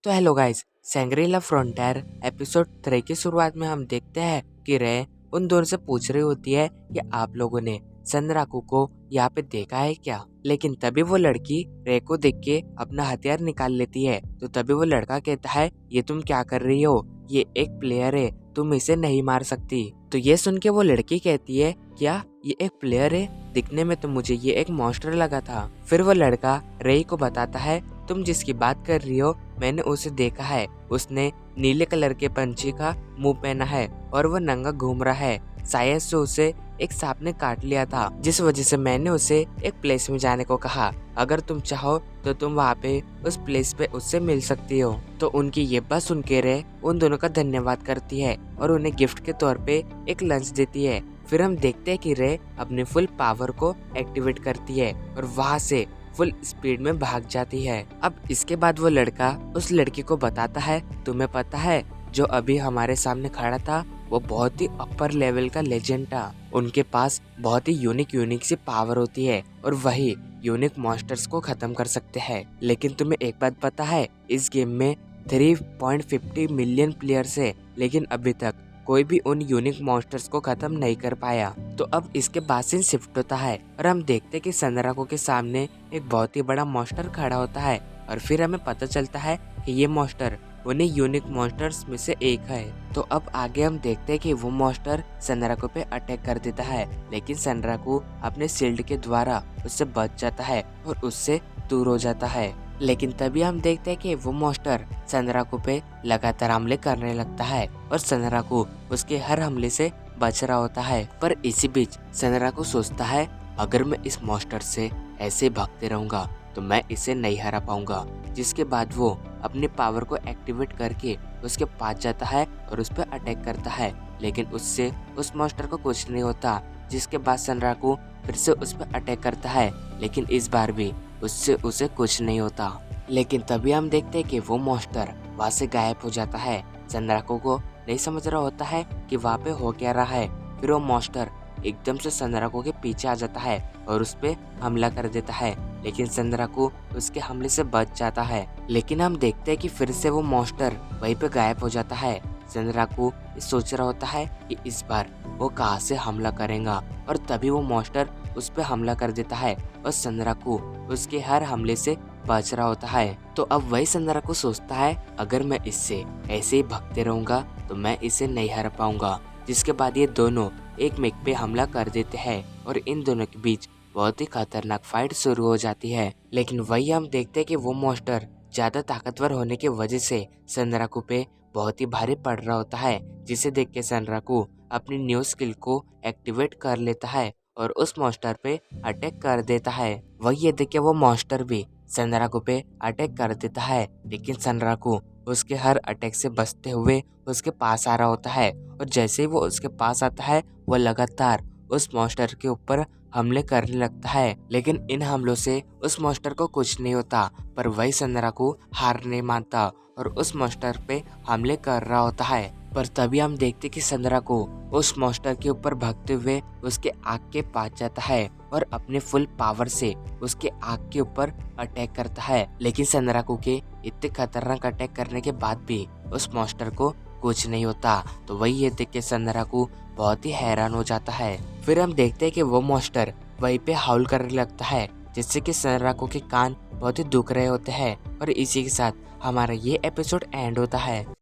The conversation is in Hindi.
तो हेलो गाइस, सैंग्रीला फ्रंटियर एपिसोड 3 की शुरुआत में हम देखते हैं कि रे उन दोनों से पूछ रही होती है कि आप लोगों ने सनराकू को यहाँ पे देखा है क्या। लेकिन तभी वो लड़की रे को देख के अपना हथियार निकाल लेती है। तो तभी वो लड़का कहता है, ये तुम क्या कर रही हो, ये एक प्लेयर है, तुम इसे नहीं मार सकती। तो ये सुन के वो लड़की कहती है, क्या ये एक प्लेयर है? दिखने में तो मुझे ये एक मॉन्स्टर लगा था। फिर वो लड़का रे को बताता है, तुम जिसकी बात कर रही हो मैंने उसे देखा है, उसने नीले कलर के पंछी का मुंह पहना है और वो नंगा घूम रहा है। शायद से उसे एक सांप ने काट लिया था, जिस वजह से मैंने उसे एक प्लेस में जाने को कहा। अगर तुम चाहो तो तुम वहाँ पे उस प्लेस पे उससे मिल सकती हो। तो उनकी ये बात सुन के रे उन दोनों का धन्यवाद करती है और उन्हें गिफ्ट के तौर पे एक लंच देती है। फिर हम देखते हैं कि रे अपने फुल पावर को एक्टिवेट करती है और वहाँ से फुल स्पीड में भाग जाती है। अब इसके बाद वो लड़का उस लड़की को बताता है, तुम्हें पता है जो अभी हमारे सामने खड़ा था वो बहुत ही अपर लेवल का लेजेंड था। उनके पास बहुत ही यूनिक सी पावर होती है और वही यूनिक मॉन्स्टर्स को खत्म कर सकते हैं। लेकिन तुम्हें एक बात पता है, इस गेम में 3.50 मिलियन प्लेयर्स है, लेकिन अभी तक कोई भी उन यूनिक मॉन्स्टर्स को खत्म नहीं कर पाया। तो अब इसके बाद सीन शिफ्ट होता है और हम देखते कि सनराको के सामने एक बहुत ही बड़ा मॉन्स्टर खड़ा होता है और फिर हमें पता चलता है कि ये मॉन्स्टर उन्हीं यूनिक मॉन्स्टर्स में से एक है। तो अब आगे हम देखते हैं कि वो मॉन्स्टर सनराको पे अटैक कर देता है, लेकिन सनराको अपने शील्ड के द्वारा उससे बच जाता है और उससे दूर हो जाता है। लेकिन तभी हम देखते हैं कि वो मॉन्स्टर सनराको पे लगातार हमले करने लगता है और सनराको उसके हर हमले से बच रहा होता है। पर इसी बीच सनराको सोचता है, अगर मैं इस मॉन्स्टर से ऐसे भागते रहूंगा तो मैं इसे नहीं हरा पाऊंगा। जिसके बाद वो अपनी पावर को एक्टिवेट करके उसके पास जाता है और उस पर अटैक करता है, लेकिन उससे उस मॉन्स्टर को कुछ नहीं होता। जिसके बाद सनराको फिर से उस पर अटैक करता है, लेकिन इस बार भी उससे उसे कुछ नहीं होता। लेकिन तभी हम देखते हैं कि वो मॉन्स्टर वहाँ से गायब हो जाता है। सनराको को नहीं समझ रहा होता है कि वहाँ पे हो क्या रहा है। फिर वो मॉन्स्टर एकदम से सनराको के पीछे आ जाता है और उस पे हमला कर देता है, लेकिन सनराको उसके हमले से बच जाता है। लेकिन हम देखते हैं कि फिर से वो मॉन्स्टर वहीं पे गायब हो जाता है। सनराको सोच रहा होता है कि इस बार वो कहाँ से हमला करेगा और तभी वो मॉन्स्टर उस पे हमला कर देता है और सनराको उसके हर हमले से बच रहा होता है। तो अब वही सनराको सोचता है, अगर मैं इससे ऐसे ही भागते रहूंगा तो मैं इसे नहीं हरा पाऊंगा। जिसके बाद ये दोनों एक मेक पे हमला कर देते हैं और इन दोनों के बीच बहुत ही खतरनाक फाइट शुरू हो जाती है। लेकिन वही हम देखते हैं कि वो मॉन्स्टर ज्यादा ताकतवर होने की वजह से सनराको पे बहुत ही भारी पड़ रहा होता है, जिसे देख के सनराको अपनी न्यू स्किल को एक्टिवेट कर लेता है और उस मॉन्स्टर पे अटैक कर देता है। वही ये देख के वो मॉन्स्टर भी सनराको पे अटैक कर देता है, लेकिन सनराको उसके हर अटैक से बचते हुए उसके पास आ रहा होता है और जैसे ही वो उसके पास आता है वो लगातार उस मॉन्स्टर के ऊपर हमले करने लगता है। लेकिन इन हमलों से उस मॉन्स्टर को कुछ नहीं होता, पर वही सनराको हार नहीं मानता और उस मॉन्स्टर पे हमले कर रहा होता है। पर तभी हम देखते कि सनराको उस मॉन्स्टर के ऊपर भागते हुए उसके आँख के पास जाता है और अपने फुल पावर से उसके आँख के ऊपर अटैक करता है। लेकिन सनराको के इतने खतरनाक अटैक करने के बाद भी उस मॉन्स्टर को कुछ नहीं होता। तो वही ये देख के सनराको बहुत ही हैरान हो जाता है। फिर हम देखते हैं कि वो मॉन्स्टर वहीं पे हाउल करने लगता है, जिससे कि सनराको के कान बहुत ही दुख रहे होते हैं और इसी के साथ हमारा ये एपिसोड एंड होता है।